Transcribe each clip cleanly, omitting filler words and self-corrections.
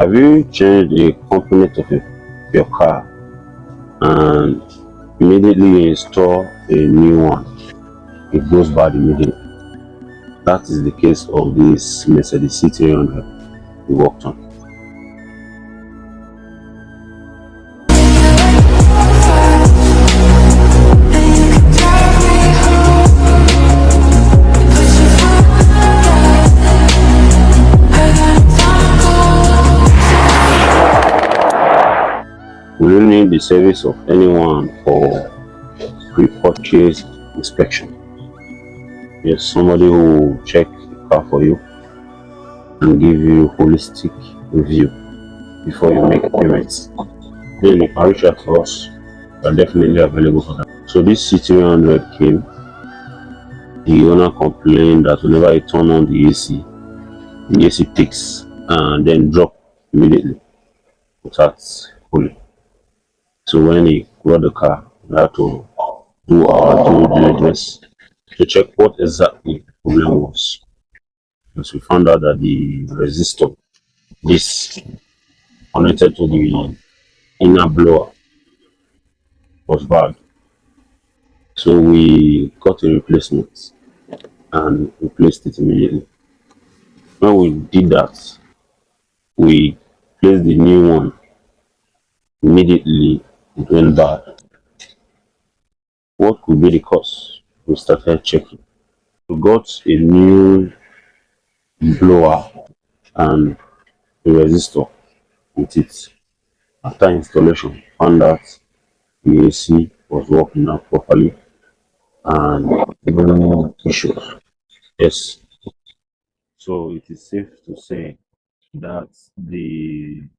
Have you changed the component of your car and immediately install a new one? It goes bad immediately. That is the case of this Mercedes C300 we worked on. We don't need the service of anyone for pre-purchase inspection. There's somebody who will check the car for you and give you holistic review before you make payments. Then you can reach out to us. We are definitely available for that. So this C300 came. The owner complained that whenever I turn on the AC ticks and then drop immediately without cooling. So when he brought the car, we had to do our due diligence to check what exactly the problem was. Because we found out that the resistor, this connected to the inner blower, was bad. So we got a replacement and replaced it immediately. When we did that, we placed the new one. Immediately it went bad. What could be the cause? We started checking. We got a new blower and a resistor with it. After installation, found out the AC was working out properly and no issues. Yes. So it is safe to say that the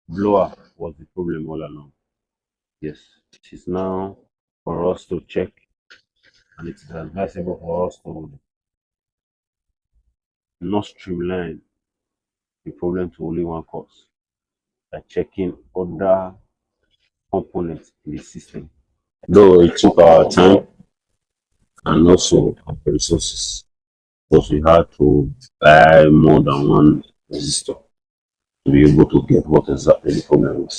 blower was the problem all along. Yes. It is now for us to check, and it is advisable for us to not streamline the problem to only one cause by checking other components in the system. Though it took our time and also our resources, because we had to buy more than one resistor to be able to get what exactly the problem is.